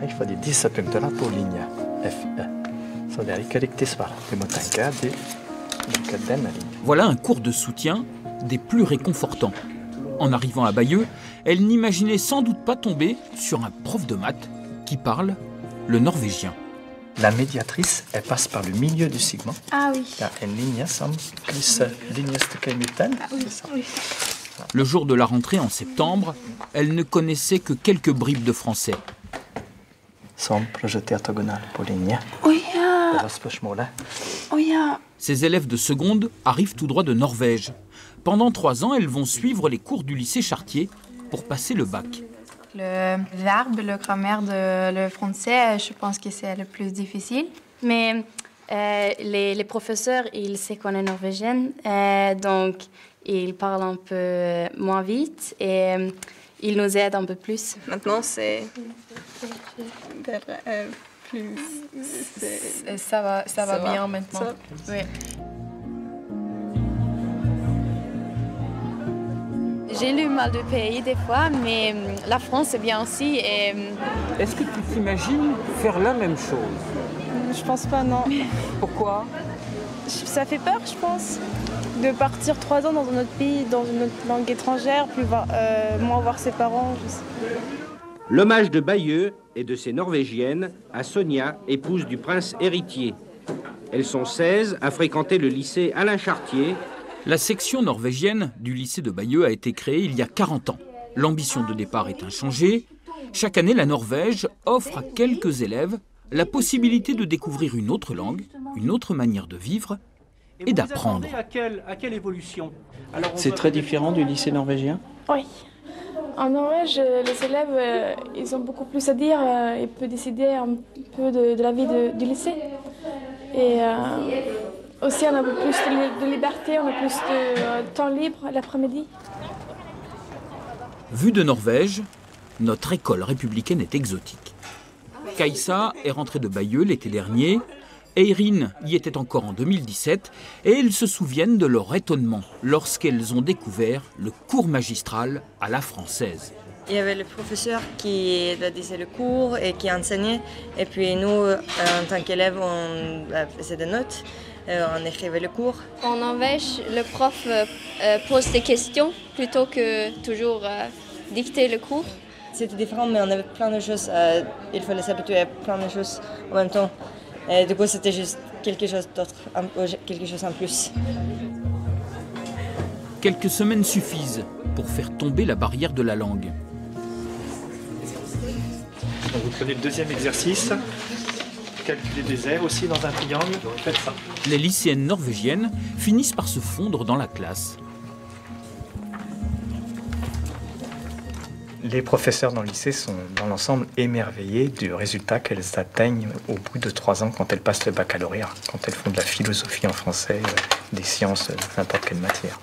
Här får de dessa punkterna på linje FE. Så det är lika riktigt svar. Vi måste tänka denna ligne. Voilà un cours de soutien des plus réconfortants. En arrivant à Bayeux, elle n'imaginait sans doute pas tomber sur un prof de maths qui parle le norvégien. La médiatrice, elle passe par le milieu du segment. Ah oui. Il y a une ligne som krysser linjestycket i mitten. Ah oui, oui. Le jour de la rentrée en septembre, elle ne connaissait que quelques bribes de français. Som projetertogonal på linje. Oui, Det var spørsmålet. oui. Ces élèves de seconde arrivent tout droit de Norvège. Pendant 3 ans, elles vont suivre les cours du lycée Chartier pour passer le bac. Le verbe, le grammaire de le français, je pense que c'est le plus difficile. Mais les professeurs, ils savent qu'on est norvégienne, donc ils parlent un peu moins vite et ils nous aident un peu plus. Maintenant, c'est plus... Ça va bien maintenant. Oui. J'ai lu mal de pays des fois, mais la France c'est bien aussi. Et... Est-ce que tu t'imagines faire la même chose? Je pense pas, non. Pourquoi? Ça fait peur, je pense, de partir 3 ans dans un autre pays, dans une autre langue étrangère, plus moins voir ses parents. L'hommage de Bayeux et de ses Norvégiennes à Sonia, épouse du prince héritier. Elles sont 16 à fréquenter le lycée Alain Chartier. La section norvégienne du lycée de Bayeux a été créée il y a 40 ans. L'ambition de départ est inchangée. Chaque année, la Norvège offre à quelques élèves la possibilité de découvrir une autre langue, une autre manière de vivre et d'apprendre. À quelle évolution? C'est très différent du lycée norvégien? Oui. En Norvège, les élèves, ils ont beaucoup plus à dire. Ils peuvent décider un peu de la vie du lycée. Et aussi, on a un peu plus de liberté, on a plus de temps libre l'après-midi. Vue de Norvège, notre école républicaine est exotique. Kajsa est rentrée de Bayeux l'été dernier, Eirin y était encore en 2017, et elles se souviennent de leur étonnement lorsqu'elles ont découvert le cours magistral à la française. Il y avait le professeur qui disait le cours et qui enseignait, et puis nous, en tant qu'élèves, on faisait des notes. On écrivait le cours. En Norvège, le prof pose des questions plutôt que toujours dicter le cours. C'était différent, mais on avait plein de choses. Il fallait s'habituer à plein de choses en même temps. Et du coup, c'était juste quelque chose d'autre, quelque chose en plus. Quelques semaines suffisent pour faire tomber la barrière de la langue. Donc vous prenez le deuxième exercice. Calculer des aires aussi dans un triangle, faites ça. Les lycéennes norvégiennes finissent par se fondre dans la classe. Les professeurs dans le lycée sont dans l'ensemble émerveillés du résultat qu'elles atteignent au bout de 3 ans quand elles passent le baccalauréat, quand elles font de la philosophie en français, des sciences, n'importe quelle matière.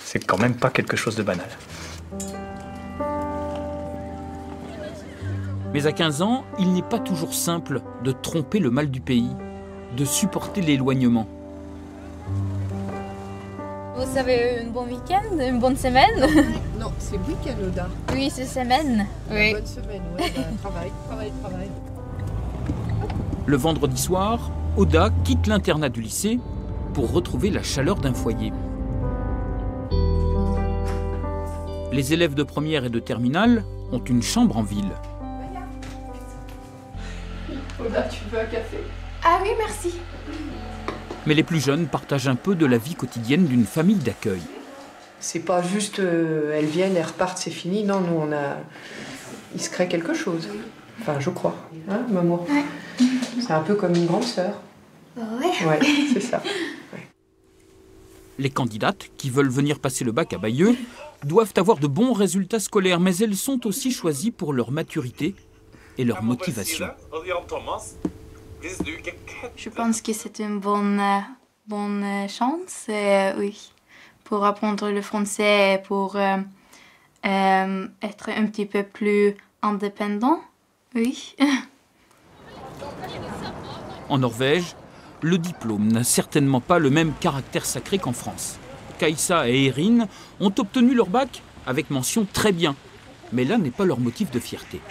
C'est quand même pas quelque chose de banal. Mais à 15 ans, il n'est pas toujours simple de tromper le mal du pays, de supporter l'éloignement. Vous avez un bon week-end, une bonne semaine? Non, c'est week-end, Oda. Oui, c'est semaine. Oui. Bonne semaine, oui. Travail. Le vendredi soir, Oda quitte l'internat du lycée pour retrouver la chaleur d'un foyer. Les élèves de première et de terminale ont une chambre en ville. Oda, tu veux un café? Ah oui, merci. Mais les plus jeunes partagent un peu de la vie quotidienne d'une famille d'accueil. C'est pas juste elles viennent, elles repartent, c'est fini. Non, nous il se crée quelque chose. Enfin, je crois. Hein, maman? Ouais. C'est un peu comme une grande sœur. Ouais. Ouais, c'est ça. Ouais. Les candidates qui veulent venir passer le bac à Bayeux doivent avoir de bons résultats scolaires, mais elles sont aussi choisies pour leur maturité et leur motivation. Je pense que c'est une bonne chance, oui, pour apprendre le français et pour être un petit peu plus indépendant, oui. En Norvège, le diplôme n'a certainement pas le même caractère sacré qu'en France. Kajsa et Eirin ont obtenu leur bac avec mention très bien, mais là n'est pas leur motif de fierté.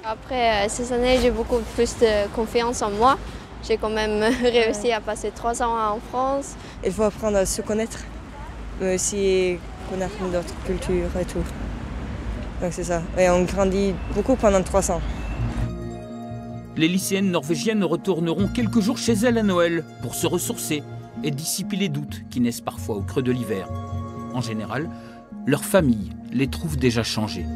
Après ces années, j'ai beaucoup plus de confiance en moi. J'ai quand même réussi à passer 3 ans en France. Il faut apprendre à se connaître, mais aussi connaître d'autres cultures et tout. Donc c'est ça. Et on grandit beaucoup pendant 3 ans. Les lycéennes norvégiennes retourneront quelques jours chez elles à Noël pour se ressourcer et dissiper les doutes qui naissent parfois au creux de l'hiver. En général, leur famille les trouve déjà changées.